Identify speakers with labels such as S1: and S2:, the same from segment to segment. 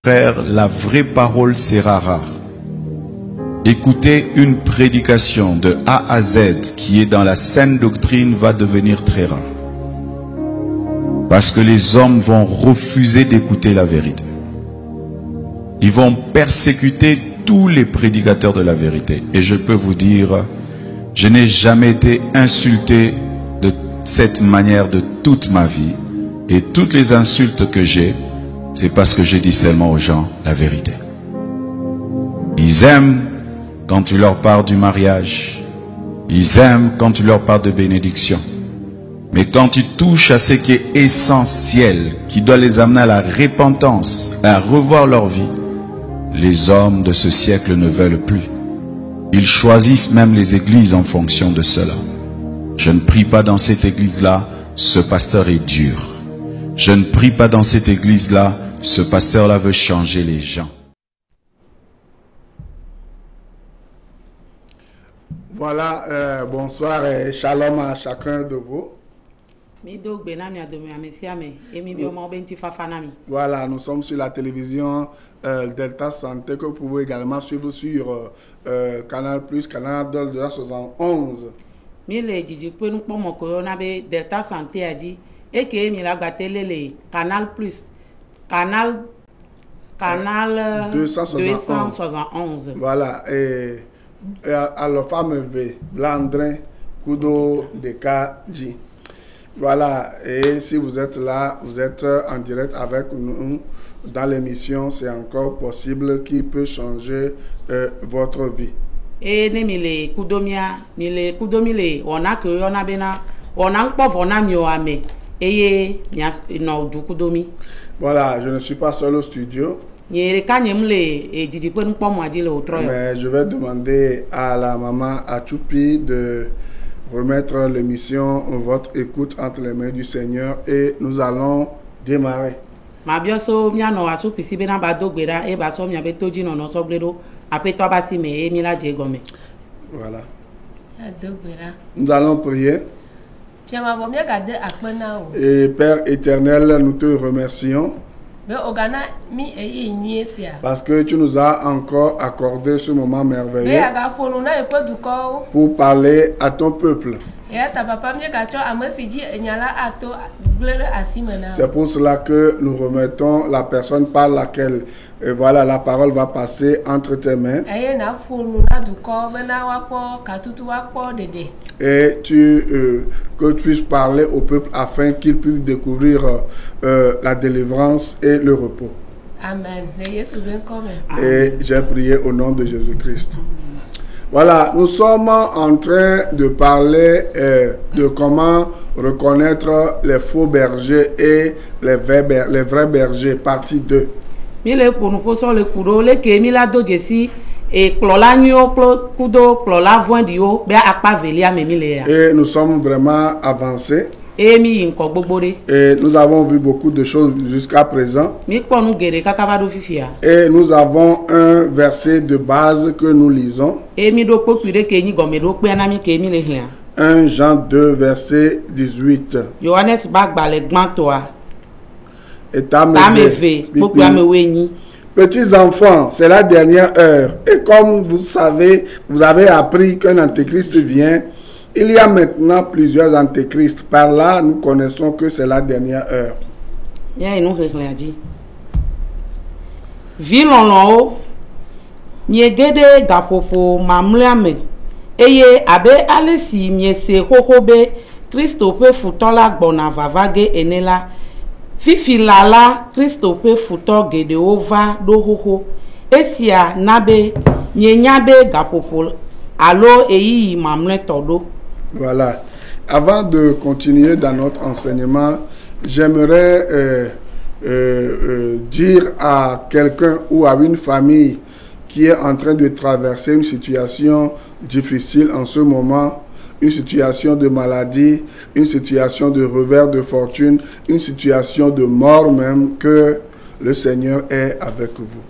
S1: Frère, la vraie parole sera rare. Écouter une prédication de A à Z qui est dans la saine doctrine va devenir très rare. Parce que les hommes vont refuser d'écouter la vérité. Ils vont persécuter tous les prédicateurs de la vérité. Et je peux vous dire, je n'ai jamais été insulté de cette manière de toute ma vie. Et toutes les insultes que j'ai, c'est parce que je dis seulement aux gens la vérité. Ils aiment quand tu leur parles du mariage. Ils aiment quand tu leur parles de bénédiction. Mais quand tu touches à ce qui est essentiel, qui doit les amener à la repentance, à revoir leur vie, les hommes de ce siècle ne veulent plus. Ils choisissent même les églises en fonction de cela. Je ne prie pas dans cette église-là, ce pasteur est dur. Je ne prie pas dans cette église-là, ce pasteur-là veut changer les gens.
S2: Voilà, bonsoir et shalom à chacun de vous. Voilà, nous sommes sur la télévision Delta Santé que vous pouvez également suivre sur Canal+, Canal 271.
S3: Delta Santé a dit et que mi la télé Canal+, Canal 271.
S2: Voilà, et à la femme V, Blandrin Kudo de Kaji. Voilà, et si vous êtes là, vous êtes en direct avec nous dans l'émission, c'est encore possible qui peut changer votre vie.
S3: Et mile kudomia, mile kudomile, on a que on a bena, on a pas vona mio ame, et no du kudomi.
S2: Voilà, je ne suis pas seul au studio.
S3: Mais
S2: je vais demander à la maman Achoupi de remettre l'émission Votre écoute entre les mains du Seigneur et nous allons démarrer.
S3: Voilà.
S2: Nous allons prier. Et Père éternel, nous te remercions. Parce que tu nous as encore accordé ce moment merveilleux pour parler à ton peuple. C'est pour cela que nous remettons la personne par laquelle voilà, la parole va passer entre tes mains. Et que tu puisses parler au peuple afin qu'il puisse découvrir la délivrance et le repos.
S3: Amen.
S2: Et j'ai prié au nom de Jésus-Christ. Voilà, nous sommes en train de parler de comment reconnaître les faux bergers et les vrais bergers, partie 2.
S3: Et
S2: nous sommes vraiment avancés. Et nous avons vu beaucoup de choses jusqu'à présent. Et nous avons un verset de base que nous lisons. 1 Jean 2, verset 18. Petits enfants, c'est la dernière heure. Et comme vous savez, vous avez appris qu'un antéchrist vient. Il y a maintenant plusieurs antéchrists. Par là, nous connaissons que c'est la dernière heure.
S3: Eye abe alesi miese hohobe Christophe futola gbona vavage enela fifi lala Christophe futo gedeova do hoho esia nabe nyenyabe gapopo alo eyi mamle todo.
S2: Voilà. Avant de continuer dans notre enseignement, j'aimerais dire à quelqu'un ou à une famille qui est en train de traverser une situation difficile en ce moment, une situation de maladie, une situation de revers de fortune, une situation de mort même, que le Seigneur est avec vous.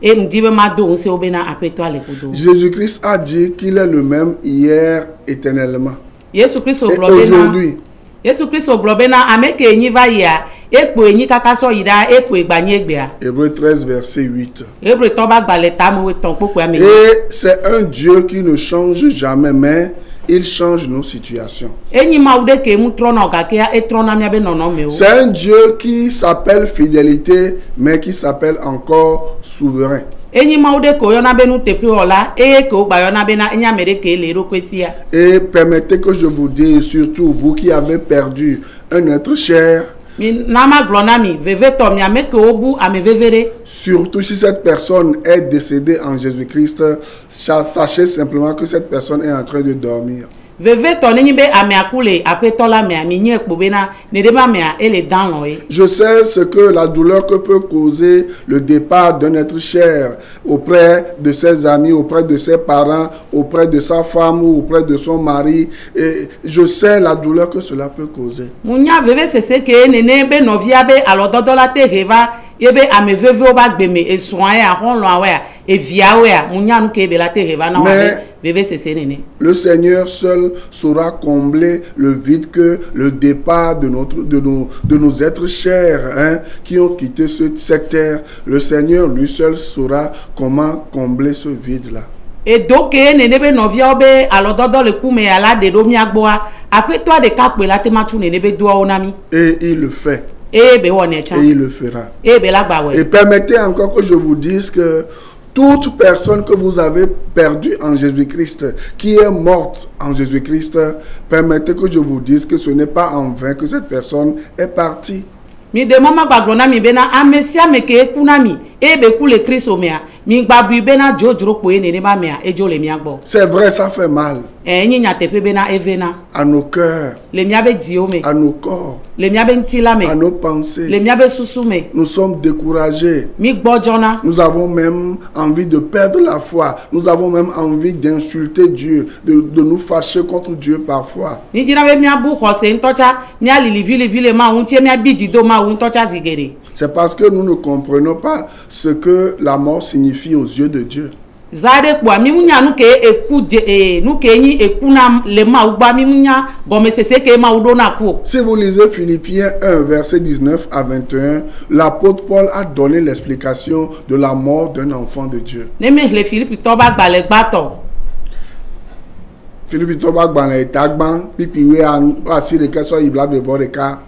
S3: e mdi be ma do nse obena apeto ale kudo
S2: Jésus-Christ a dit qu'il est le même hier éternellement.
S3: Yesu Kristo
S2: Et
S3: globena
S2: aujourd'hui,
S3: Yesu Kristo globena ameke enyi va ya ekpo enyi kaka so yida ekpo egbanye egbea
S2: Hébreux 13, verset 8.
S3: ebre to ba gbale ta mo we ton popo ame
S2: Et c'est un Dieu qui ne change jamais, mais il change nos situations.
S3: enyi ma ude ke mu trono ga ke e trona mia be nono me o
S2: C'est un Dieu qui s'appelle fidélité, mais qui s'appelle encore souverain.
S3: enyi ma ude ko yona be nu tepe ola e ko gba yona be na enya mere ke le ro kwesia
S2: Et permettez que je vous dise, surtout vous qui avez perdu un être cher,
S3: mi nama glona mi veve to mi ameke obu ame vevere
S2: surtout si cette personne est décédée en Jésus-Christ, sachez simplement que cette personne est en train de dormir.
S3: veve to ni be ame akule apeto la me ami nye ekpo be na ne de ba me a ele dan lo e
S2: Je sais ce que la douleur que peut causer le départ d'un être cher auprès de ses amis, auprès de ses parents, auprès de sa femme ou auprès de son mari. Et je sais la douleur que cela peut causer.
S3: munya veve sese ke nene be novia be alododo la te heva yebe ame veve oba gbeme e soin ya honlo awe e via we munya nu ke be la te heva na wa veve sese nene
S2: Le Seigneur seul saura combler le vide que le départ de nos êtres chers, hein, qui ont quitté cette terre. Le Seigneur lui seul saura comment combler ce vide-là.
S3: e doke nene be novia obe alododo le kume ala de do mi agboa apeto de ka pe la te matu nene be do onami
S2: Et il le fait.
S3: e be won e chan
S2: Et il le fera.
S3: e be la gba we
S2: Et permettez encore que je vous dise que toute personne que vous avez perdue en Jésus-Christ, qui est morte en Jésus-Christ, permettez que je vous dise que ce n'est pas en vain que cette personne est partie.
S3: mi de mama gba glona mi be na amesia me ke kuna mi e be ku le Kristo me a mi gba bu be na jojoro po e nene ma me a e jo le mi agbo
S2: C'est vrai, ça fait mal
S3: enyi nya tepe be na evena
S2: à nos cœurs,
S3: le mi abe dio me
S2: à nos corps,
S3: le mi abe ntila me
S2: à nos
S3: le
S2: pensées.
S3: mi abe susu me
S2: Nous sommes découragés.
S3: mi gbojona
S2: Nous avons même envie de perdre la foi. Nous avons même envie d'insulter Dieu, de nous fâcher contre Dieu parfois.
S3: ni jina be mi abu hose ntocha mi alili vile ma untie mi abiji do ma ntocha zigere
S2: C'est parce que nous ne comprenons pas ce que la mort signifie aux yeux de Dieu.
S3: zade kwa mi munya nu ke ekuje nu ke nyi ekuna le ma ugba mi munya gome sese ke ma udo na ku
S2: Si vous lisez Philippiens 1, verset 19 à 21, l'apôtre Paul a donné l'explication de la mort d'un enfant de Dieu.
S3: ne me le Philippe to ba gba le gbato
S2: Philippe Toba Gbanle Etagban, Pipiwe Asire Keso Iblave Voreka.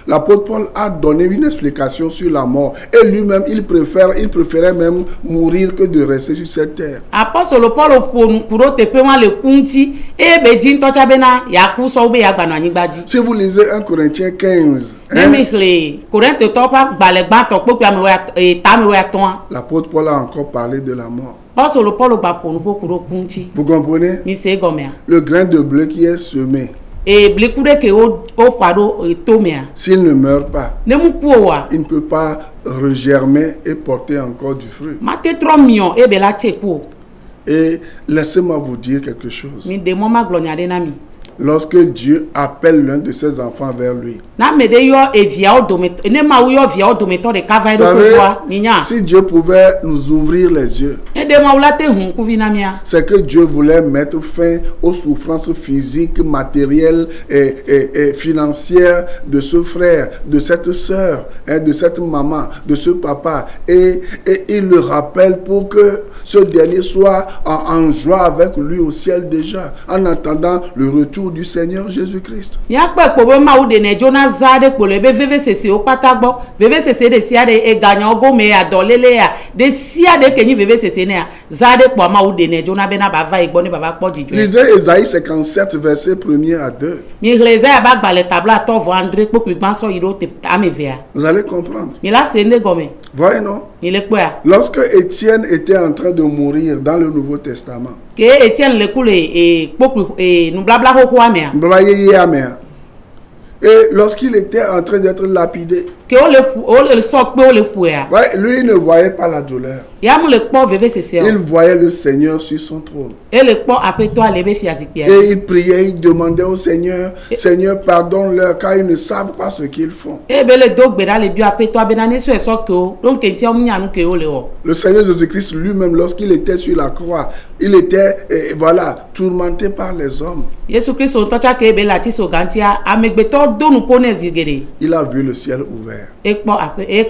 S2: L'apôtre Paul a donné une explication sur la mort. Et lui-même, il préférait même mourir que de rester sur cette terre.
S3: apostole Paul ponu kuro tepe wa le kunti e be din tocha be na ya ku so be ya gba na nyigbaji
S2: Si vous lisez 1 Corinthiens 15,
S3: ne me le Corinthe to pa gba le gbato popo ame wa ta me wa ton
S2: l'apôtre Paul a encore parlé de la mort.
S3: apostole Paul gba ponu po kuro kunti
S2: Vous comprenez?
S3: ni se gome a
S2: Le grain de blé qui est semé,
S3: e blikude ke o fado to me a
S2: s'il ne meurt pas,
S3: ne mu ku wa
S2: il ne peut pas regermer et porter encore du fruit.
S3: mate 3 millions e be la che ku
S2: Et laissez-moi vous dire quelque chose.
S3: mi de mama glonya de na mi
S2: Lorsque Dieu appelle l'un de ses enfants vers lui,
S3: na me de yo e via o dometo ne ma yo via o dometo de ka va
S2: vous
S3: do
S2: savez,
S3: ko ni nya
S2: si Dieu pouvait nous ouvrir les yeux,
S3: e de ma ulate hun ku vina mia
S2: c'est que Dieu voulait mettre fin aux souffrances physiques, matérielles et financières de ce frère, de cette sœur, hein, de cette maman, de ce papa. Et il le rappelle pour que ce dernier soit en joie avec lui au ciel déjà, en attendant le retour du Seigneur Jésus-Christ.
S3: ya pe po be ma u de ne jona zade po le be veve sese o pata gbo veve sese de sia de e ganya ogo me ya dolele ya de sia de kenyi veve sese ne ya zade po ma u de ne jona be na ba va igbo ni baba po jijo
S2: Lisez Ésaïe 57, verset 1er à 2.
S3: mi gleze ya ba gba le tabla to vo andre po ku gban so iro te amevea
S2: Vous allez comprendre.
S3: mi la se ne gome
S2: Voyez, non?
S3: ni le poa
S2: Lorsque Étienne était en train de mourir dans le Nouveau Testament,
S3: ke Etienne le kule po ku nu blabla ho ho amea
S2: et lorsqu'il était en train d'être lapidé,
S3: que o le so pe o le pu ya.
S2: Ouais, lui il ne voyait pas la douleur.
S3: Ya mu le po veve sese.
S2: Il voyait le Seigneur sur son trône.
S3: Et le po apeto alebe fiazipia.
S2: Et il priait, il demandait au Seigneur, Seigneur, pardonne-leur car ils ne savent pas ce qu'ils font.
S3: E be le do gbera le bio apeto abenane so eso ke o. Donc enti o nya nu ke o le o.
S2: Le Seigneur Jésus-Christ lui-même, lorsqu'il était sur la croix, il était, voilà, tourmenté par les hommes.
S3: Yesu Christ on tocha ke be la ti so gantia amegbeto do nu pone zigere.
S2: Il a vu le ciel ouvert.
S3: E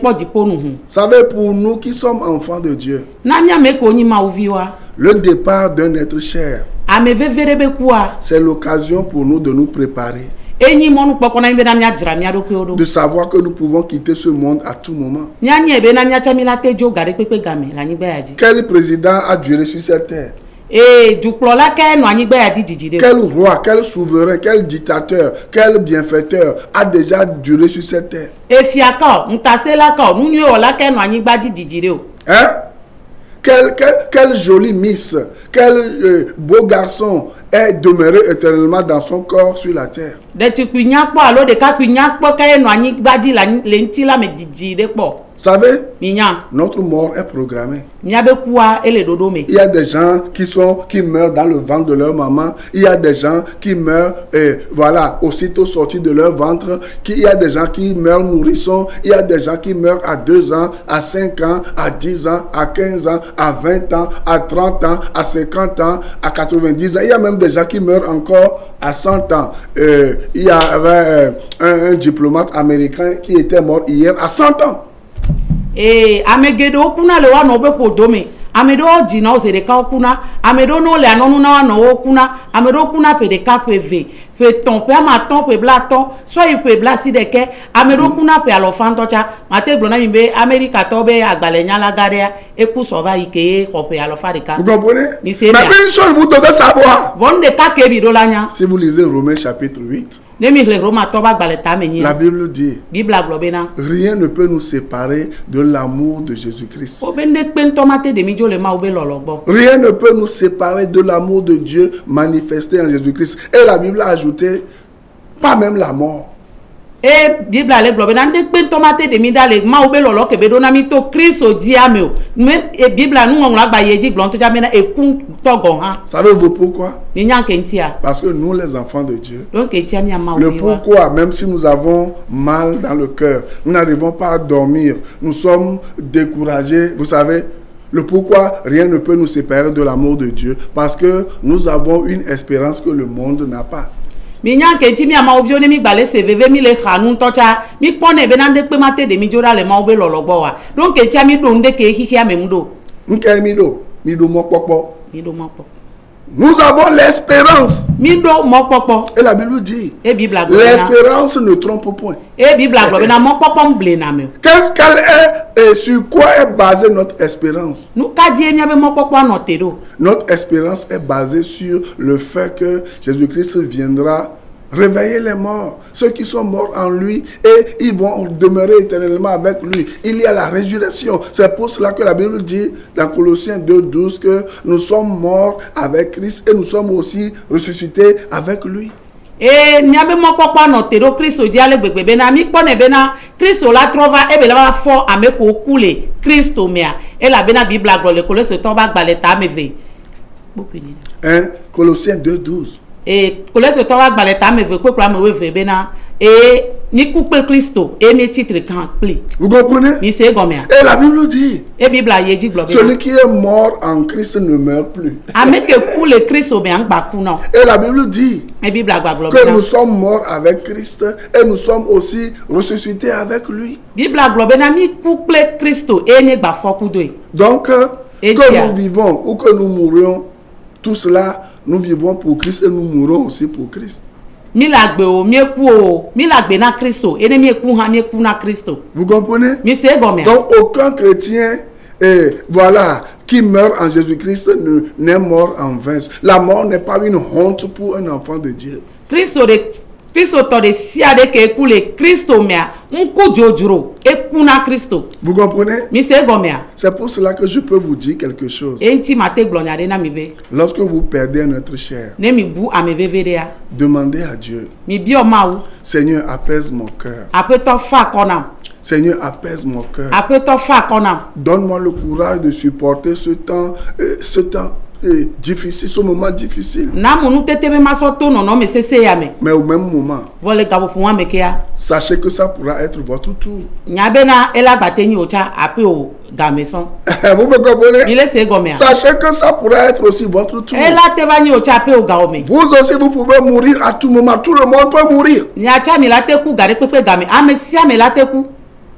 S3: po di ponu hu.
S2: Vous savez, pour nous qui sommes enfants de Dieu,
S3: Na mia me ko nyi ma uviwa.
S2: le départ d'un être cher,
S3: Ame vevere be kwa.
S2: c'est l'occasion pour nous de nous préparer,
S3: Enyi monu poko na mbe na mia dira mia do ke o.
S2: de savoir que nous pouvons quitter ce monde à tout moment.
S3: Nya nye be na mia chamila tejo gare pepe game la nyigba yaji.
S2: Quel président a duré sur cette terre?
S3: Duplo la ke no anyigba yaji jijide.
S2: Quel roi, quel souverain, quel dictateur, quel bienfaiteur a déjà duré sur cette terre?
S3: Efiaka ntase la ka nu nyo la ke no anyigba jijide o.
S2: Hein? Quel joli miss, quel beau garçon est demeuré éternellement dans son corps sur la terre.
S3: De tu kunya po alo de ka kunya po ka no anyigba ji la lenti la me jijide po.
S2: Vous savez,
S3: Minya
S2: notre mort est programmée.
S3: nya be kwa ele dodo me.
S2: Il y a des gens qui meurent dans le ventre de leur maman. Il y a des gens qui meurent, voilà, aussitôt sortis de leur ventre. Il y a des gens qui meurent nourrissons. Il y a des gens qui meurent à 2 ans, à 5 ans, à 10 ans, à 15 ans, à 20 ans, à 30 ans, à 50 ans, à 90 ans. Il y a même des gens qui meurent encore à 100 ans. Il y avait un diplomate américain qui était mort hier à 100 ans.
S3: Amegedo kuna le wa no be podome amedo di na ozere ka kuna amedo no le anonu na wa no kuna amedo kuna pe de ka pe ve pe ton pe ma ton pe blaton so il pe blasi de ke amedo kuna pe alo fan tocha mate blona mi be America to be agbale nya la garea e ku so va ike ko pe alo farika.
S2: Vous comprenez?
S3: Mais
S2: une chose vous devez savoir.
S3: Von de ka ke bi do la nya.
S2: Si vous lisez Romains chapitre 8,
S3: la
S2: la Bible dit, rien ne peut nous séparer de l'amour de Jésus-Christ. Rien ne peut nous séparer de l'amour de Dieu manifesté en Jésus-Christ. Et la Bible a ajouté, pas même la mort.
S3: E Bible ale globe na de pe tomate de mi dale ma obe lolo ke be do na mi to Christ diame o me e Bible nu ngla gba yeji glon to jamena e kun togo ha.
S2: Savez-vous pourquoi?
S3: Ni nyan kentia.
S2: Parce que nous les enfants de Dieu.
S3: Donc kentia mi ama o.
S2: Le pourquoi, même si nous avons mal dans le cœur, nous n'arrivons pas à dormir, nous sommes découragés, vous savez, le pourquoi rien ne peut nous séparer de l'amour de Dieu, parce que nous avons une espérance que le monde n'a pas.
S3: Mi nyan kenti mi ama ovio ne mi gbale seveve mi le khanu tocha mi pone be nan de pe mate de mi jora le ma obe lolo gbo wa donc kenti mi do nde ke hihia memudo
S2: nke mi do mo popo.
S3: Mi do mo popo.
S2: Nous avons l'espérance.
S3: Mi do mo popo.
S2: Et la Bible dit,
S3: l'espérance
S2: ne trompe point.
S3: Et Bible globe na mo popo mble na me.
S2: Qu'est-ce qu'elle est et sur quoi est basée notre espérance?
S3: Nous ka die mi abe mo popo no tedo.
S2: Notre espérance est basée sur le fait que Jésus-Christ viendra réveiller les morts, ceux qui sont morts en lui, et ils vont demeurer éternellement avec lui. Il y a la résurrection. C'est pour cela que la Bible dit dans Colossiens 2:12 que nous sommes morts avec Christ et nous sommes aussi ressuscités avec lui.
S3: Et niabe mo papa no tero Christ di ale gbegbe na mi pone be na Christ la trova e be la fo ameko kule Christ mea e la be na Bible aglo le Colossiens to ba gbale ta meve.
S2: Colossiens 2:12.
S3: Et Colossiens to ba gbale ta meve pe pra me we be na et ni coupe Christo et mes titres quand pli.
S2: Vous comprenez?
S3: Et
S2: la Bible dit,
S3: et Bible a dit
S2: celui qui est mort en Christ ne meurt plus.
S3: Et
S2: la Bible dit que nous sommes morts avec Christ et nous sommes aussi ressuscités avec lui. Donc, que nous vivons ou que nous mourions, tout cela, nous vivons pour Christ et nous mourrons aussi pour Christ.
S3: Vous comprenez?
S2: Donc aucun chrétien voilà, qui meurt en Jésus-Christ n'est mort en vain. La mort n'est pas une honte pour un enfant de Dieu. Vous comprenez? C'est pour cela que je peux vous dire quelque chose. Lorsque vous perdez un être cher, demandez à Dieu, Seigneur, apaise mon cœur. Seigneur, apaise mon cœur.
S3: Apeto fa kona.
S2: Donne-moi le courage de supporter ce temps difficile, ce moment difficile.
S3: Na munu tete me masoto no no me sese ya me.
S2: Mais au même moment,
S3: Vole gabo puwa me kea.
S2: sachez que ça pourra être votre tour.
S3: Nyabe na ela bateni ocha ape o gameson.
S2: Vous me comprenez?
S3: Il se gomea.
S2: Sachez que ça pourra être aussi votre tour.
S3: Ela te vani ocha ape o gaome.
S2: Vous aussi, vous pouvez mourir à tout moment. Tout le monde peut mourir.
S3: Nyacha mi la te ku gare pepe game. Ame sia me la te ku.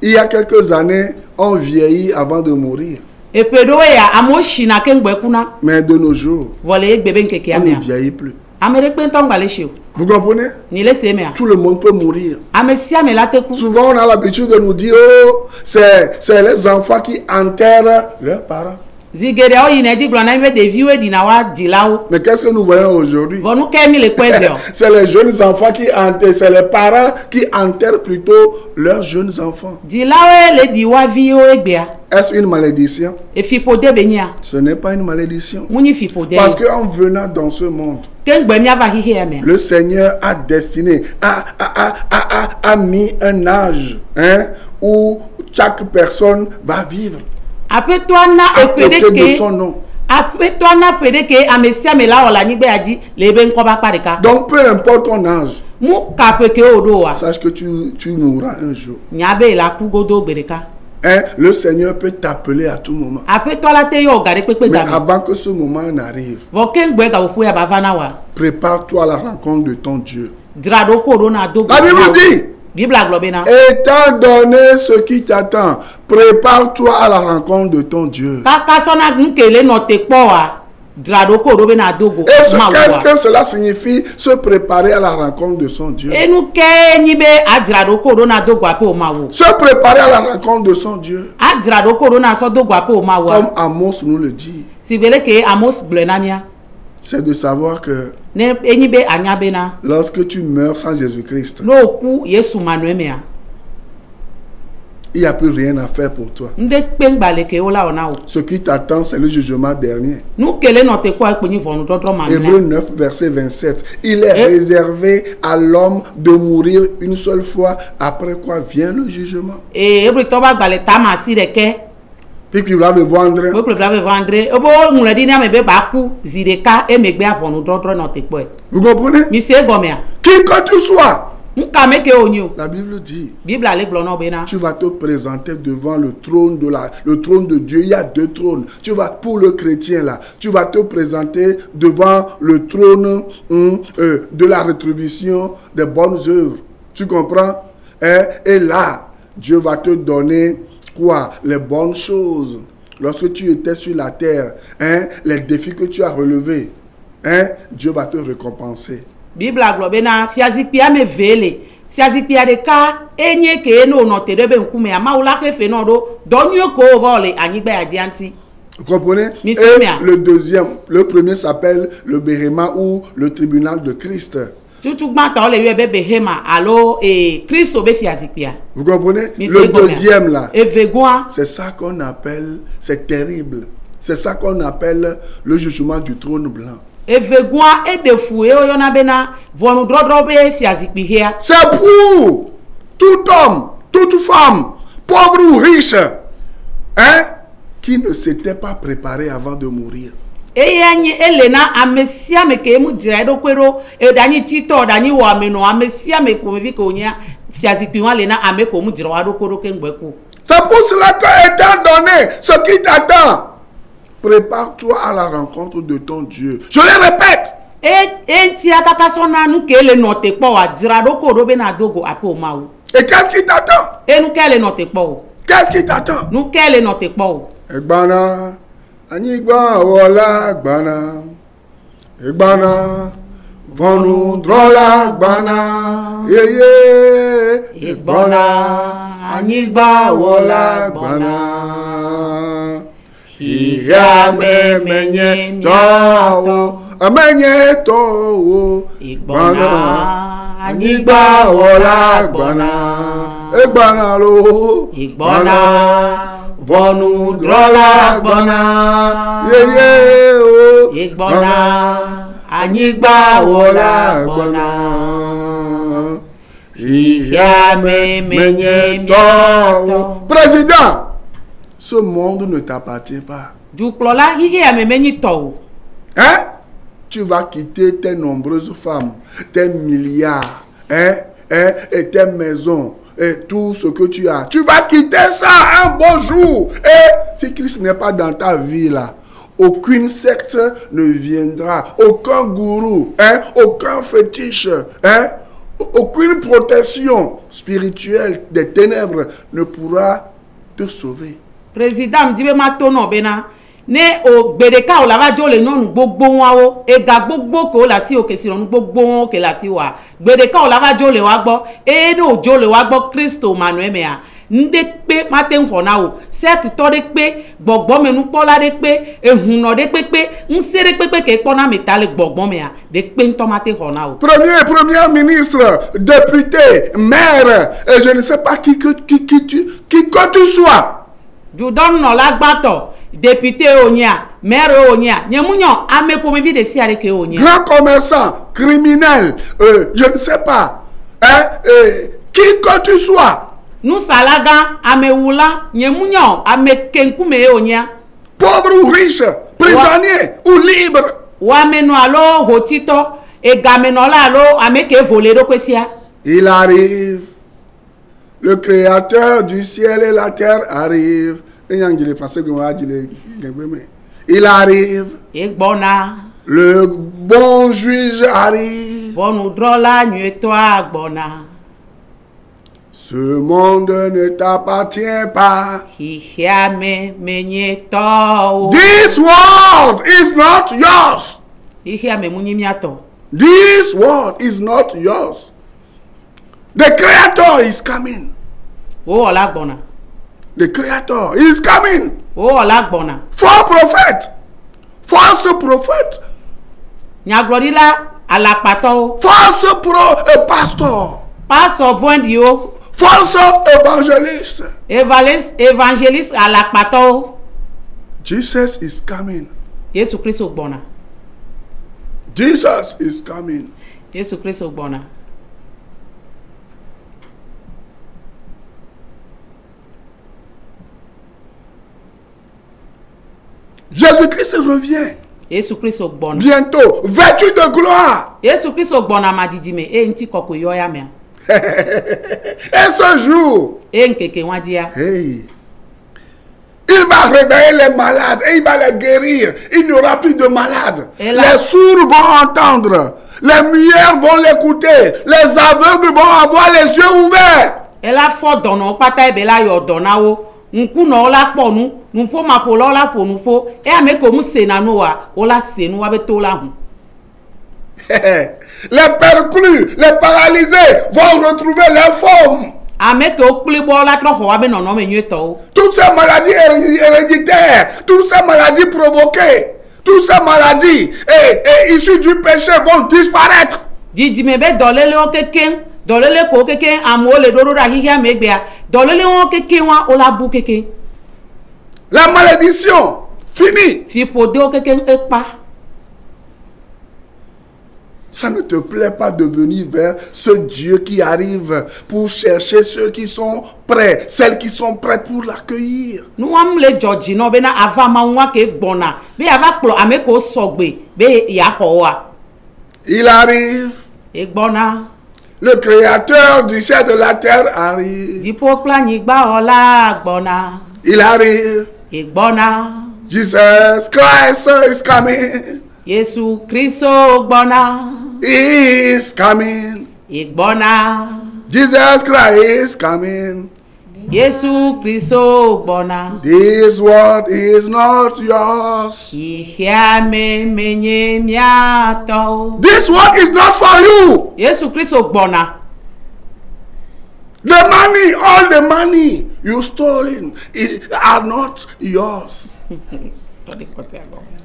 S2: Il y a quelques années, on vieillit avant de mourir.
S3: E pedo ya amo shina ke ngbe kuna.
S2: Mais de nos jours,
S3: Vole e gbebe nkeke
S2: on ne
S3: amea.
S2: vieillit plus.
S3: Ame re pe nton gbale shio.
S2: Vous comprenez?
S3: Ni le se mea.
S2: Tout le monde peut mourir.
S3: Ame sia me la te ku.
S2: Souvent, on a l'habitude de nous dire, oh, c'est les enfants qui enterrent leurs parents.
S3: Zigere o yine di glona ibe de viwe di na wa dilao.
S2: Mais qu'est-ce que nous voyons aujourd'hui?
S3: Vonu ke mi le kwebio.
S2: C'est les jeunes enfants qui enterrent, c'est les parents qui enterrent plutôt leurs jeunes enfants.
S3: Dilao le di wa vi o egbea.
S2: Est-ce une malédiction?
S3: E fi pode benya.
S2: Ce n'est pas une malédiction.
S3: Muni fi pode.
S2: Parce qu'en venant dans ce monde,
S3: Ken gbe mi ava hihe ya me.
S2: le Seigneur a destiné, a mis un âge où chaque personne va vivre
S3: Ape to na
S2: à
S3: e
S2: côté
S3: fede
S2: de
S3: ke.
S2: son nom.
S3: Ape to na fede ke ame sia me la ola nigbe aji le be nko ba parika.
S2: Donc peu importe ton âge,
S3: Mu ka pe ke odo wa.
S2: sache que tu mourras un jour.
S3: Nyabe la ku godo bereka.
S2: Le Seigneur peut t'appeler à tout moment.
S3: Ape to la te yo gare pepe
S2: Mais
S3: game.
S2: avant que ce moment n'arrive,
S3: Vo ken gbe ga ofu ya ba vana wa.
S2: prépare-toi à la rencontre de ton Dieu.
S3: Drado ko do na do.
S2: La Bible dit,
S3: Bible globena.
S2: étant donné ce qui t'attend, prépare-toi à la rencontre de ton Dieu.
S3: Kaka sona nkele no te po wa. Drado ko do be na dogo.
S2: Et qu'est-ce
S3: wa.
S2: que cela signifie, se préparer à la rencontre de son Dieu?
S3: Enu ke nyi be adrado ko do na dogo ape o ma wo.
S2: Se préparer à la rencontre de son Dieu.
S3: Adrado ko do na so dogo ape o ma wo.
S2: Comme Amos nous le dit,
S3: Sibele ke Amos glenamia.
S2: c'est de savoir que
S3: Ne enyi be anya be na.
S2: lorsque tu meurs sans Jésus-Christ,
S3: No ku Yesu manuemea.
S2: il n'y a plus rien à faire pour toi.
S3: Nde pengbale ke ola ona o.
S2: Ce qui t'attend, c'est le jugement dernier.
S3: Nu kele no te ko ekpenyi vonu dodro
S2: Hébreux
S3: mamina.
S2: 9, verset 27. Il est réservé à l'homme de mourir une seule fois, après quoi vient le jugement.
S3: E ebri to ba gbale ta ma si de ke.
S2: Puis tu vas me vendre.
S3: We kle blave vendre. Obo ngule di na me be ba ku zideka emegbe avonu dodro no te ko e.
S2: Vous comprenez?
S3: Mi se gomea.
S2: Qui que tu sois,
S3: Nka me ke onyo.
S2: la Bible dit,
S3: Bible ale glono be na.
S2: tu vas te présenter devant le trône de Dieu. Il y a deux trônes. Tu vas, pour le chrétien là, tu vas te présenter devant le trône de la rétribution des bonnes œuvres. Tu comprends? Et là, Dieu va te donner quoi? Les bonnes choses. Lorsque tu étais sur la terre, les défis que tu as relevés, Dieu va te récompenser.
S3: Bible aglobe na fiazikpia me vele. Fiazikpia de ka enye ke no no te rebe nkume ama ula kefe no do donyo ko vole anyigba ya dianti.
S2: Vous comprenez?
S3: Mais
S2: Et
S3: c'est bien.
S2: le premier s'appelle le Béréma ou le tribunal de Christ.
S3: Tutu gba ta ole yebe behema alo Christo be fiazikpia.
S2: Vous comprenez?
S3: Mais
S2: Le
S3: c'est bon,
S2: deuxième là,
S3: E vegoa
S2: c'est ça qu'on appelle, c'est terrible. C'est ça qu'on appelle le jugement du trône blanc.
S3: e vegoa e de fu e oyona bena vonu drodro be fiazikpi hia.
S2: C'est pour tout homme, toute femme, pauvre ou riche, qui ne s'était pas préparé avant de mourir.
S3: Eyanyi elena amesia me ke mu dira do kwero e danyi tito danyi wo ameno amesia me promevi ko nya fiazikpi wa lena ame ko mu dira wa do kwero ke ngbeku.
S2: C'est pour cela que, étant donné ce qui t'attend, prépare-toi à la rencontre de ton Dieu. Je le répète.
S3: Enti akaka sona nu kele no te po wa dira do ko do be na dogo ape o ma wo.
S2: Et qu'est-ce qui t'attend?
S3: E nu kele no te po.
S2: Qu'est-ce qui t'attend?
S3: Nu kele no te po.
S2: Egbana, anyigba wola gbana. Egbana, vonu drola gbana. Yeye, egbana, anyigba wola gbana. Iya menye towo, menye towo. Egbana, anyigba wola gbana. Egbana lo,
S3: Igbona
S2: vonu drola gbana. Yeye o,
S3: Igbona
S2: anyigba wola gbana. Président, ce monde ne t'appartient pas. Hein? Tu vas quitter tes nombreuses femmes, tes milliards, et tes maisons, et tout ce que tu as. Tu vas quitter ça un beau jour. Et si Christ n'est pas dans ta vie là, aucune secte ne viendra, aucun gourou, aucun fétiche, aucune protection spirituelle des ténèbres ne pourra te sauver.
S3: Président, je bena. Ne o gbedeka o lava jo le nyɔnu gbogbo wawo ega gbogbo ko la si o kesi rɔnu gbogbo ke la si wa gbedeka o lava jo le wa gbɔ ne o jo le wa gbɔ Kristo manu mea nde kpe mate ŋxɔna o sɛti tɔ de kpe gbɔgbɔ me nukpɔla de kpe ehunɔ de kpe ŋse de kpe ke kpɔna me ta le gbɔgbɔ mea de kpe ŋtɔ mate xɔna o.
S2: Premier ministre, député, maire, et je ne sais pas qui que tu sois.
S3: Judɔn nɔ la gbãtɔ. Député Onia, maire Onia, Nyamunyo, ame pour me vie de siare ke Onia.
S2: Grand commerçant, criminel, je ne sais pas, qui que tu sois.
S3: Nous salaga, ame wula, Nyamunyo, ame kenkume Onia.
S2: Pauvre ou riche, prisonnier ou libre.
S3: Ou ame no alo, hotito, et gamenola alo, ame ke volé do kwesia.
S2: Il arrive, le créateur du ciel et la terre arrive. Il arrive. Le bon juge arrive. Ce monde ne t'appartient pas. This world is not yours. This world is not yours. The Creator is coming. The Creator is coming. False prophet. False prophet. False pastor. False evangelist.
S3: Evangelist alakpato.
S2: Jesus is coming.
S3: Yesu Kristo bona.
S2: Jesus is coming.
S3: Yesu Kristo bona.
S2: Jésus-Christ revient. Bientôt, vêtu de gloire. Et ce jour, hey, il va réveiller les malades et il va les guérir. Il n'y aura plus de malades. Les sourds vont entendre. Les muets vont l'écouter. Les aveugles vont avoir les yeux ouverts. Les perclus, les paralysés vont retrouver leur forme. Toutes ces maladies héréditaires, toutes ces maladies provoquées, toutes ces maladies issues du péché vont disparaître. La malédiction, fini. Ça ne te plaît pas de venir vers ce Dieu qui arrive pour chercher ceux qui sont prêts, celles qui sont prêtes pour l'accueillir. Il arrive. Le créateur du ciel et de la terre arrive. Il arrive. Jesus Christ is coming.
S3: Yesu Kristo gbona.
S2: He is coming. Jesus Christ is coming.
S3: Yesu Kristo gbona.
S2: This world is not yours. This world is not for you.
S3: Yesu Kristo gbona.
S2: The money, all the money you stolen are not yours.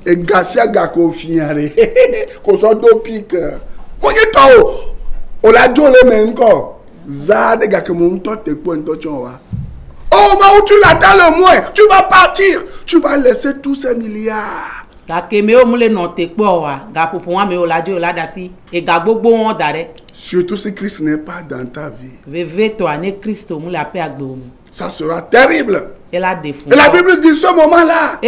S2: Et Gassia Gako Fiare, Kosodo Pik, Monito, Oladjole Menko, Zade Gakamunto te Pointochoa. Oh, mais où tu l'attends le moins, tu vas partir, tu vas laisser tous ces milliards Surtout si Christ n'est pas dans ta vie. Ça sera terrible. Et la Bible dit ce moment-là.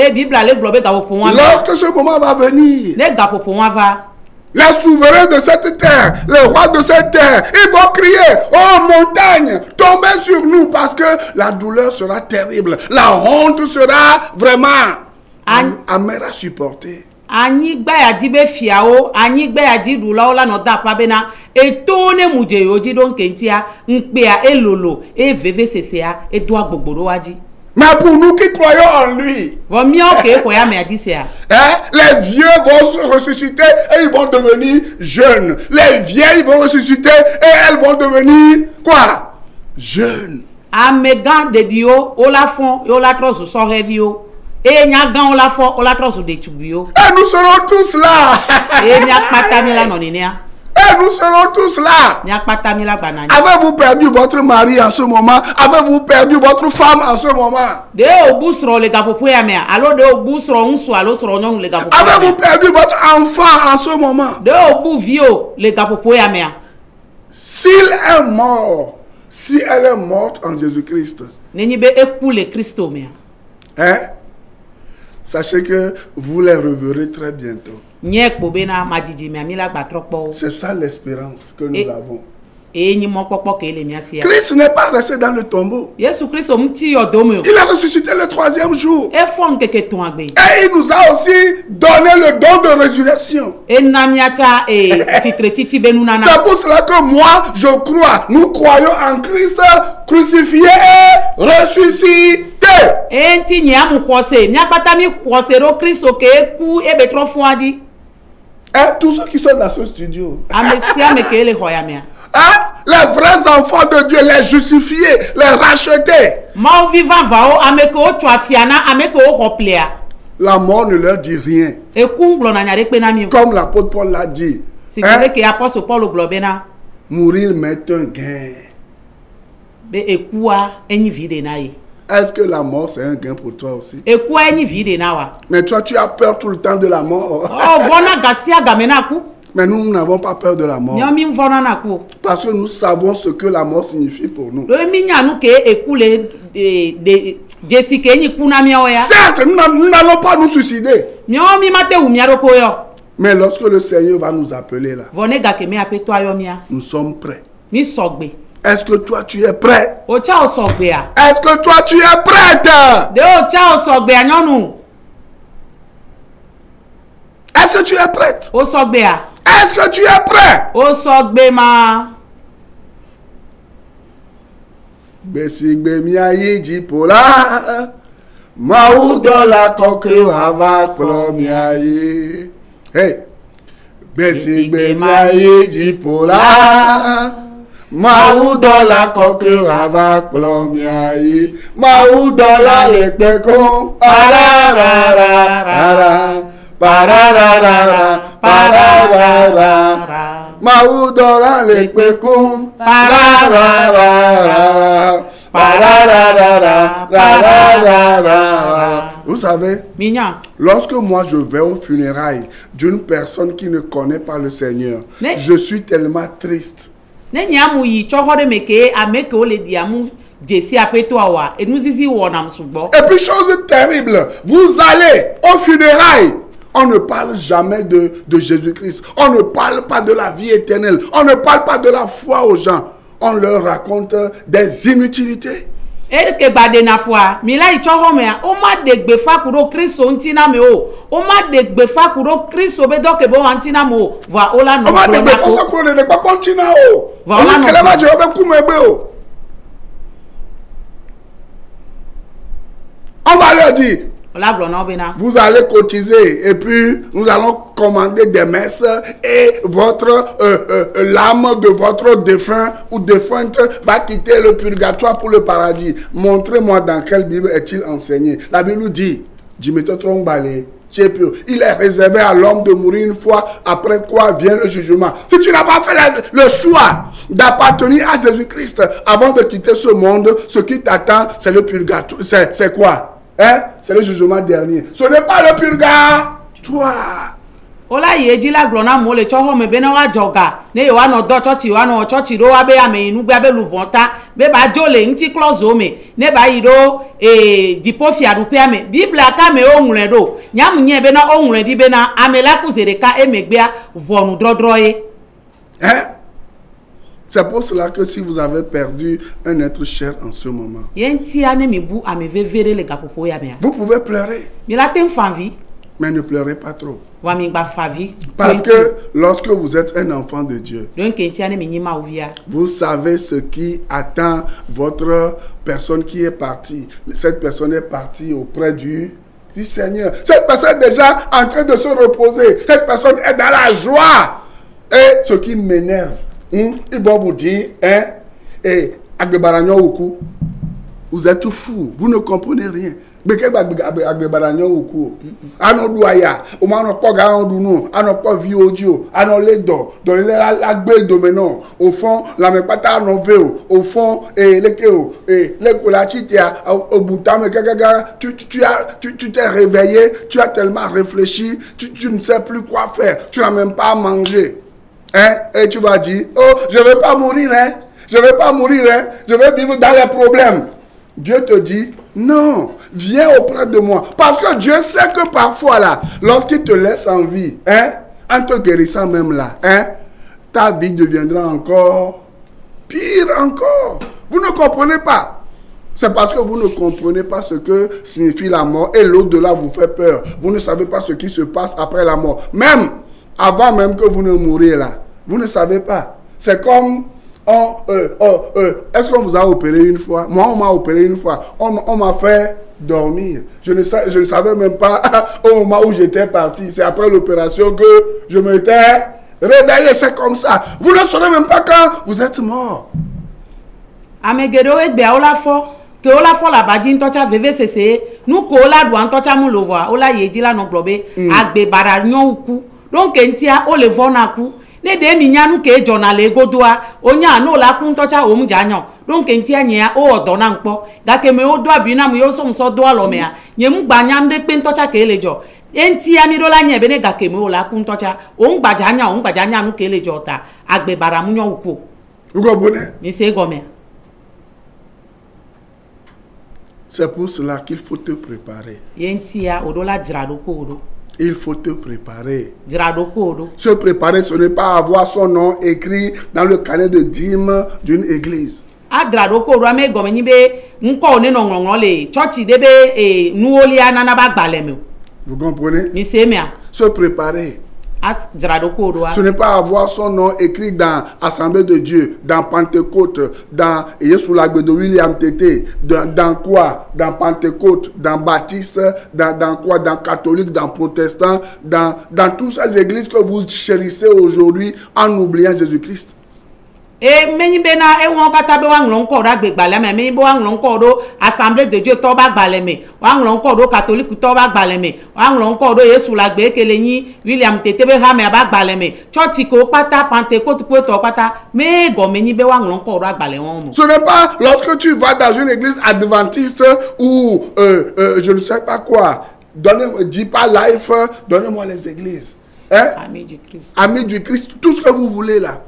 S2: Lorsque ce moment va venir, les souverains de cette terre, les rois de cette terre, ils vont crier, oh montagne, tombez sur nous, parce que la douleur sera terrible. La honte sera vraiment amère à supporter.
S3: Anyigba ya di be fiawo, anyigba ya di dula ola no da pa bena etone muje oji don kentia npe a elolo e VVCCA e do agbogboro waji.
S2: Mais pour nous qui croyons en lui, les vieux vont se ressusciter et ils vont devenir jeunes. Les vieilles vont ressusciter et elles vont devenir quoi? Jeunes.
S3: Amegan de Dio, ola fon, ola trosu so revio. Et nous
S2: serons tous là. Et nous serons tous là. Avez-vous perdu votre mari en ce moment? Avez-vous perdu votre femme en ce moment? Avez-vous perdu votre enfant en ce moment? S'il est mort, si elle est morte en Jésus-Christ, hein? Sachez que vous les reverrez très bientôt. C'est ça l'espérance que nous avons. Christ n'est pas resté dans le tombeau. Il a ressuscité le 3e jour. Et il nous a aussi donné le don de résurrection. C'est pour cela que moi, je crois, nous croyons en Christ crucifié et ressuscité. Et tous ceux qui sont dans ce studio, les vrais enfants de Dieu, les justifiés, les rachetés, la mort ne leur dit rien. Comme l'apôtre Paul l'a dit, mourir m'est un gain. Est-ce que la mort c'est un gain pour toi aussi? Mais toi tu as peur tout le temps de la mort. Mais nous n'avons pas peur de la mort. Parce que nous savons ce que la mort signifie pour nous. Certes, nous n'allons pas nous suicider. Mais lorsque le Seigneur va nous appeler là, nous sommes prêts. Est-ce que toi tu es prêt? Est-ce que toi tu es prête? Est-ce que tu es prête? Est-ce que tu es prêt? Besigbe miayi jipola maudola koke hava plomiayi. Hey, besigbe miayi jipola maudola koke hava plomiayi. Maudola lekbeko arararara. Pararara, pararara, maudora le pekum, pararara, pararara, pararara. Vous savez, lorsque moi je vais aux funérailles d'une personne qui ne connaît pas le Seigneur, je suis tellement triste. Et puis chose terrible, vous allez aux funérailles. On ne parle jamais de Jésus-Christ. On ne parle pas de la vie éternelle. On ne parle pas de la foi aux gens. On leur raconte des inutilités. Est-ce on va leur dire, vous allez cotiser et puis nous allons commander des messes et votre l'âme de votre défunt ou défunte va quitter le purgatoire pour le paradis. Montrez-moi dans quelle Bible est-il enseigné. La Bible dit, il est réservé à l'homme de mourir une fois, après quoi vient le jugement. Si tu n'as pas fait le choix d'appartenir à Jésus-Christ avant de quitter ce monde, ce qui t'attend, c'est le purgatoire. C'est quoi? Hein? C'est le jugement dernier. Ce n'est pas le purgatoire. Toi.
S3: Ola yeji la glona mo le cho home be na wa joga ne yo ano do church ro wa be ame inu gba be lubonta be ba jole nti close o me ne ba yiro dipo fiaru pe ame bible aka me ohun do nyam nye be na ohun di be na ame la kuzere ka emegbea vonu drodroye.
S2: Hein? C'est pour cela que si vous avez perdu un être cher en ce moment, vous pouvez pleurer. Mais ne pleurez pas trop. Parce que lorsque vous êtes un enfant de Dieu, vous savez ce qui attend votre personne qui est partie. Cette personne est partie auprès du Seigneur. Cette personne est déjà en train de se reposer. Cette personne est dans la joie. Et ce qui m'énerve, il va vous dire, hein, et vous êtes fous, vous ne comprenez rien. Au fond, la même pas au fond, tu t'es réveillé, tu as tellement réfléchi, tu ne sais plus quoi faire, tu n'as même pas mangé. Hein? Et tu vas dire, oh, je ne vais pas mourir, hein? Je ne vais pas mourir, hein? Je vais vivre dans les problèmes. Dieu te dit, non, viens auprès de moi. Parce que Dieu sait que parfois, là, lorsqu'il te laisse en vie, hein, en te guérissant même là, hein, ta vie deviendra encore pire encore. Vous ne comprenez pas. C'est parce que vous ne comprenez pas ce que signifie la mort et l'au-delà vous fait peur. Vous ne savez pas ce qui se passe après la mort. Même avant même que vous ne mouriez là, vous ne savez pas. C'est comme, est-ce qu'on vous a opéré une fois? Moi, on m'a opéré une fois. On m'a fait dormir. Je ne savais même pas au moment où j'étais parti. C'est après l'opération que je m'étais réveillé. C'est comme ça. Vous ne saurez même pas quand vous êtes mort.
S3: Que ola fo la badji ntocha VVCC nous ko ola do ntocha mu lo voa ola yeji la no globe agbe bara nyon uku donc entia o le vona ku ne de mi nyanu ke journal egodoa onya no la ku ntocha o mu janyo donc entia nya o odo na npo ga ke me o do abi na mu yo so do alo me a nye mu gba nya nde pe ntocha ke elejo entia mi do la nya be ne ga ke me o la ku ntocha o ngba janya nu ke elejo ta agbe bara mu nyon uku
S2: ugo bone
S3: mi se gome.
S2: C'est pour cela qu'il faut te préparer. Il faut te préparer. Se préparer, ce n'est pas avoir son nom écrit dans le carnet de dîmes d'une église. Vous comprenez? Se préparer. Ce n'est pas avoir son nom écrit dans Assemblée de Dieu, dans Pentecôte, dans Yesoulagbe de William Tété, dans quoi? Dans Pentecôte, dans Baptiste, dans quoi? Dans catholique, dans protestant, dans toutes ces églises que vous chérissez aujourd'hui en oubliant Jésus-Christ.
S3: Et meni bena e won kata be wan lon ko da gbe gbale me meni bo wan lon ko do Assemblée de Dieu to ba gbale me wan lon ko do catholique to ba gbale me wan lon ko do Yesu la gbe kele yin William Tété be ha me ba gbale me church ko pata Pentecôte po to pata me go meni be wan lon ko do gbale won mo.
S2: Ce n'est pas lorsque tu vas dans une église adventiste ou je ne sais pas quoi, dis pas life, donnez-moi les églises. Hein?
S3: Amis du Christ.
S2: Amis du Christ, tout ce que vous voulez là.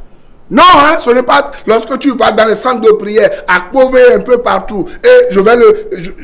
S2: Non, hein, ce n'est pas lorsque tu vas dans les centres de prière, à Pové un peu partout. Et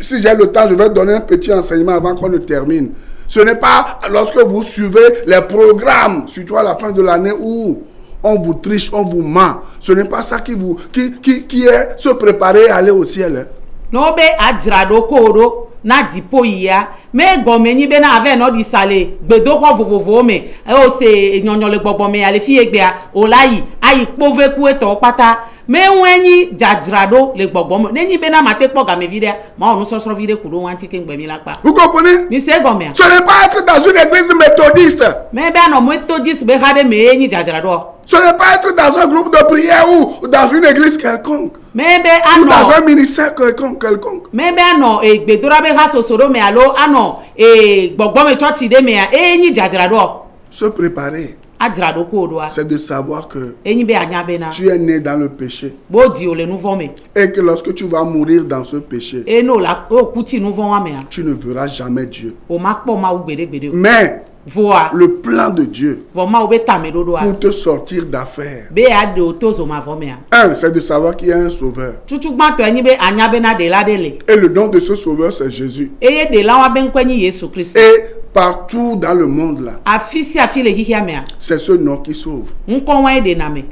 S2: si j'ai le temps, je vais donner un petit enseignement avant qu'on ne termine. Ce n'est pas lorsque vous suivez les programmes, surtout à la fin de l'année où on vous triche, on vous ment. Ce n'est pas ça qui est se préparer à aller au ciel. Hein.
S3: Non, mais adjrado koro. Na dipo ya me gomeni be na ave no di sale gbedo ko vovovo me e o se nyonyo le gbogbo me ale fi egbe a olayi ayi pove ku eto pata me wenyi jajrado le gbogbo me neni be na mate po ga me vide ma onu so vide ku do wan ti ke ngbe mi la pa.
S2: Vous comprenez?
S3: Mi se gome.
S2: Ce n'est pas être dans une église méthodiste.
S3: Me be no méthodiste be hade me enyi jajrado.
S2: Ce n'est pas être dans un groupe de prière ou dans une église quelconque. Ou dans un ministère quelconque.
S3: Maybe ano gbedora be ha sosoro me alo ano gbogbo me church de me enyi jajrado.
S2: Se préparer.
S3: Ajrado ko do.
S2: C'est de savoir que
S3: enyi be anya be na.
S2: Tu es né dans le péché.
S3: Bo di o le nouveau me.
S2: Et que lorsque tu vas mourir dans ce péché.
S3: E no la o kuti nouveau wa me.
S2: Tu ne verras jamais Dieu.
S3: O ma po ma u gbede.
S2: Mais
S3: Voa.
S2: le plan de Dieu
S3: Voma obe tame dodo a.
S2: pour te sortir d'affaires.
S3: Be a de otozo ma vomea.
S2: Un, c'est de savoir qu'il y a un sauveur.
S3: Chuchu gbanto eni be anya be na de la dele.
S2: Et le nom de ce sauveur, c'est Jésus.
S3: Eye de la wa ben kwenyi Yesu Christ.
S2: Et partout dans le monde là,
S3: Afisi afile hihia mea.
S2: c'est ce nom qui sauve.
S3: Nkon wa de name.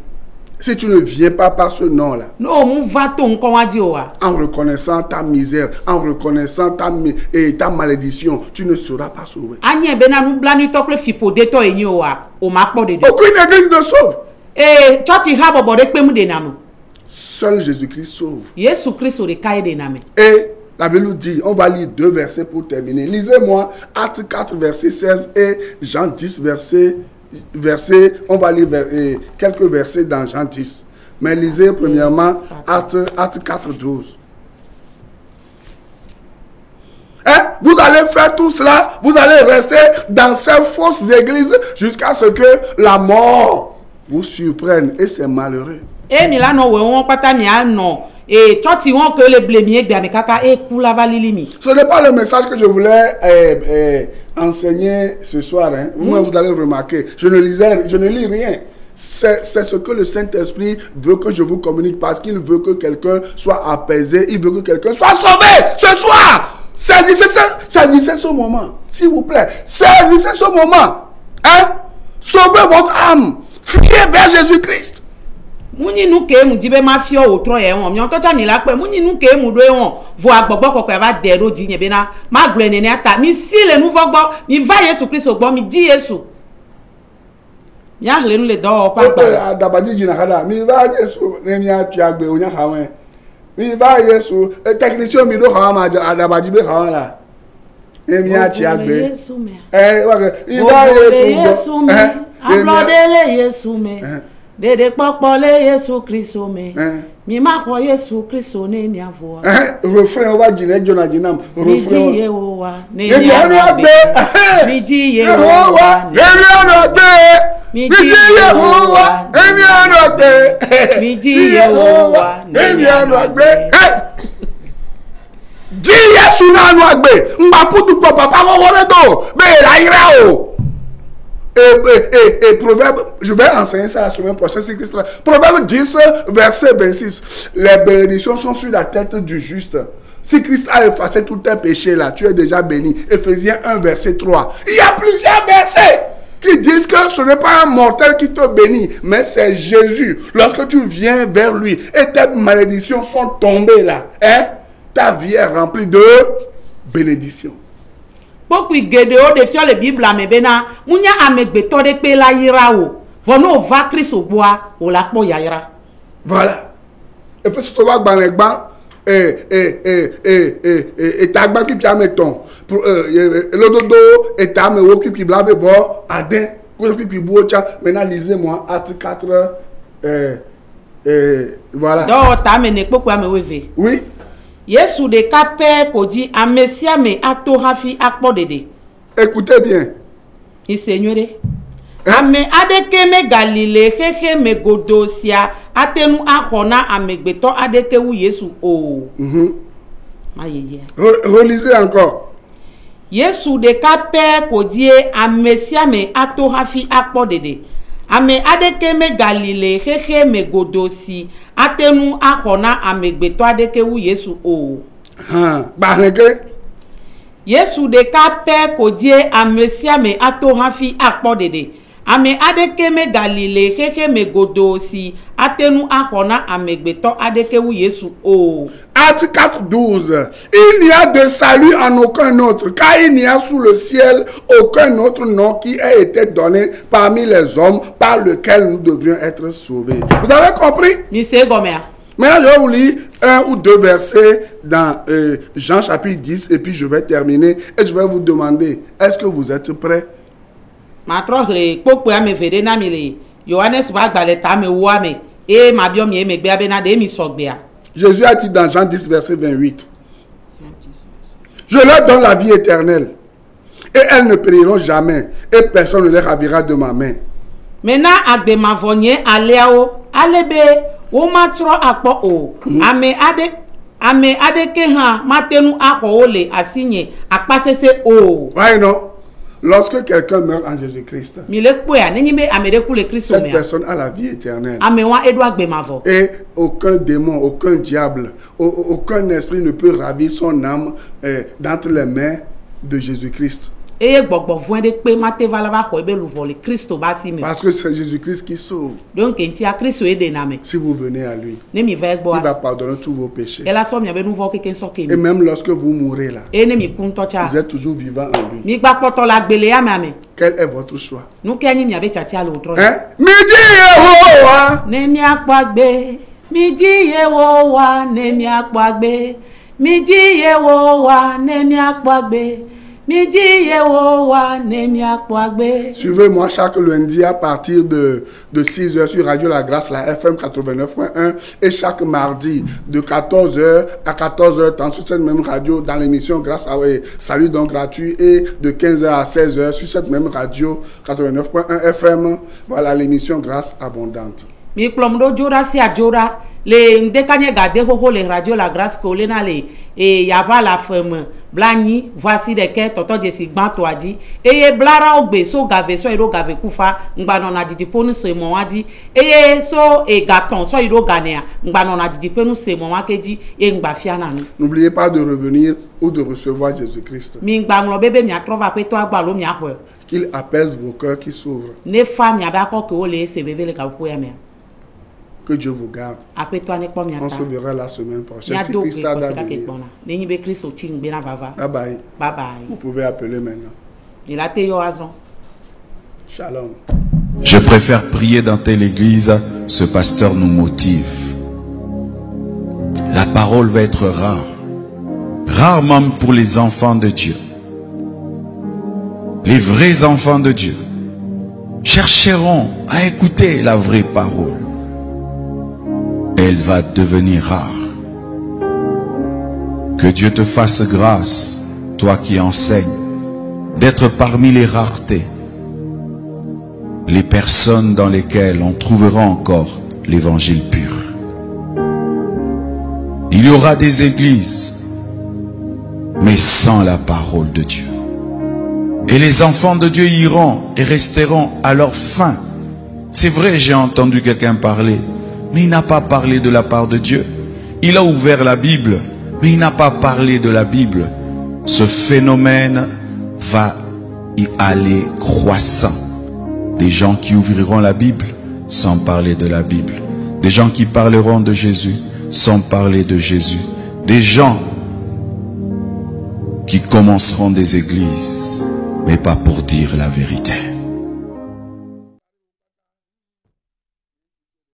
S2: Si tu ne viens pas par ce nom-là,
S3: No mu vato nkon wa di o a.
S2: en reconnaissant ta misère, en reconnaissant ta malédiction, tu ne seras pas sauvé.
S3: Anye be na nu blani tokle fipo de to enyi o a. O ma kpo de de.
S2: Aucune église ne sauve.
S3: Church ha bobo de pe mu de name.
S2: Seul Jésus-Christ sauve.
S3: Yesu Christ o de kai de name.
S2: Et la Bible nous dit, on va lire 2 versets pour terminer. Lisez-moi Actes 4, verset 16 et Jean 10, on va lire quelques versets dans Jean 10. Mais lisez premièrement Actes 4, 12. Hein? Vous allez faire tout cela, vous allez rester dans ces fausses églises jusqu'à ce que la mort vous surprenne. Et c'est malheureux.
S3: E mi la no we won pata mi ano. Et choti won que le blémier gba mi kaka e kula valilimi.
S2: Ce n'est pas le message que je voulais enseigner ce soir. Hein. Vous allez remarquer, je ne lis rien. C'est ce que le Saint-Esprit veut que je vous communique parce qu'il veut que quelqu'un soit apaisé, il veut que quelqu'un soit sauvé ce soir. Saisissez ce moment, s'il vous plaît. Saisissez ce moment. Hein? Sauvez votre âme. Fuyez vers Jésus-Christ.
S3: Muni nou ke mu dibe mafia o tro ye won mi on to cha mi la pe muni nou ke mu do e won vo agbogbo kokko e ba de ro di yen be na ma gble nene ata mi si le nu fogbo mi va Yesu Christ ogbo mi di Yesu ya le nu le do o pa gba
S2: Adabadi jina kada mi va Yesu ne mi atu agbe onya hawen mi va Yesu technicien mi do ha ma Adabadi be ha la ne mi atu agbe wa mi va Yesu
S3: me ablodele Yesu me Dede popole Yesu Christo me. Mi ma ko Yesu Christo ne mi avoa.
S2: Refrain o va jine jona jinam.
S3: Refrain. Mi ji Yehowa ne mi agbe. Mi ji Yehowa ne mi agbe. Mi ji Yehowa ne mi agbe. Mi ji Yehowa ne mi agbe.
S2: Ji Yesu na anu agbe. Mba putu papa ko do. Be la ira o. Et Proverbe, je vais enseigner ça la semaine prochaine. Proverbe 10, verset 26. Les bénédictions sont sur la tête du juste. Si Christ a effacé tous tes péchés là, tu es déjà béni. Éphésiens 1, verset 3. Il y a plusieurs versets qui disent que ce n'est pas un mortel qui te bénit, mais c'est Jésus. Lorsque tu viens vers lui et tes malédictions sont tombées là, hein, ta vie est remplie de bénédictions.
S3: Pokui gedeo de fio le Bible me bena munya amegbeto de pe la yira o vono va Christ oboa o la po yira.
S2: Voilà. Et puis si tu vas dans les bancs et ta banque qui pia meton pour le dodo et ta me wo qui blabe bo adin ko qui bocha maintenant lisez-moi Acte 4 voilà.
S3: Do ta me ne poku ame weve.
S2: Oui.
S3: Yesu de kape ko di amesia me ato hafi akpo dede.
S2: Écoutez bien.
S3: Il seigneur. Ame adeke me Galilée hehe me godosia atenu ahona amegbeto adeke wu Yesu o.
S2: Relisez encore.
S3: Yesu de kape ko di amesia me ato hafi akpo dede. Ame adeke me Galilée hehe me godosi atenu ahona amegbeto adeke wu Yesu o. Yesu de kape ko die amesia me ato hafi akpo dede. Ame adeke me Galilée hehe me godosi atenu ahona amegbeto adeke wu Yesu o.
S2: Acte 4, 12. Il n'y a de salut en aucun autre, car il n'y a sous le ciel aucun autre nom qui ait été donné parmi les hommes par lequel nous devions être sauvés. Vous avez compris? Maintenant, je vais vous lire 1 ou 2 versets dans Jean chapitre 10 et puis je vais terminer et je vais vous demander, est-ce que vous êtes prêts? Jésus a dit dans Jean 10, verset 28, je leur donne la vie éternelle et elles ne périront jamais et personne ne les ravira de ma main.
S3: Maintenant, agbe mavonye aleao alebe o matro akpo o ame adeke ha matenu aho ole asinye akpasese o.
S2: Ouais, non. Lorsque quelqu'un meurt en Jésus-Christ, cette personne a la vie éternelle. Et aucun démon, aucun diable, aucun esprit ne peut ravir son âme d'entre les mains de Jésus-Christ. Parce que c'est Jésus-Christ qui sauve. Si vous venez à lui, il va pardonner tous vos péchés. Et même lorsque vous mourrez là, vous êtes toujours vivant en lui. Quel est votre choix? Suivez-moi chaque lundi à partir de 6h sur Radio La Grâce, la FM 89.1, et chaque mardi de 14h à 14h30 sur cette même radio dans l'émission Grâce à Salut donc gratuit, et de 15h à 16h sur cette même radio 89.1 FM. Voilà l'émission Grâce abondante.
S3: Mi plomdo jora si a jora le ndekanye gade hoho le radio La Grâce ko le na le e yaba la femme blani voici de ke toto je si gban to adi e blara ogbe so gave so iro gave kufa ngba no na didi ponu so mo wadi e so e gaton so iro ganea ngba no na didi ponu se mo wakeji e ngba fia na nu.
S2: N'oubliez pas de revenir ou de recevoir Jésus-Christ.
S3: Mi ngba nglo bebe mi atrova pe to agba lo mi ahwe.
S2: Qu'il apaise vos cœurs qui s'ouvrent.
S3: Ne femme ya ba ko ke o le se bebe le ka po ya me.
S2: Que Dieu vous garde. On se verra la semaine prochaine. Si Christ a d'avenir. Bye bye.
S3: Bye bye.
S2: Vous pouvez appeler maintenant. Shalom.
S1: Je préfère prier dans telle église, ce pasteur nous motive. La parole va être rare. Rarement pour les enfants de Dieu. Les vrais enfants de Dieu chercheront à écouter la vraie parole. Elle va devenir rare. Que Dieu te fasse grâce, toi qui enseignes, d'être parmi les raretés, les personnes dans lesquelles on trouvera encore l'évangile pur. Il y aura des églises, mais sans la parole de Dieu. Et les enfants de Dieu iront et resteront à leur fin. C'est vrai, j'ai entendu quelqu'un parler, mais il n'a pas parlé de la part de Dieu. Il a ouvert la Bible, mais il n'a pas parlé de la Bible. Ce phénomène va y aller croissant. Des gens qui ouvriront la Bible sans parler de la Bible. Des gens qui parleront de Jésus sans parler de Jésus. Des gens qui commenceront des églises, mais pas pour dire la vérité.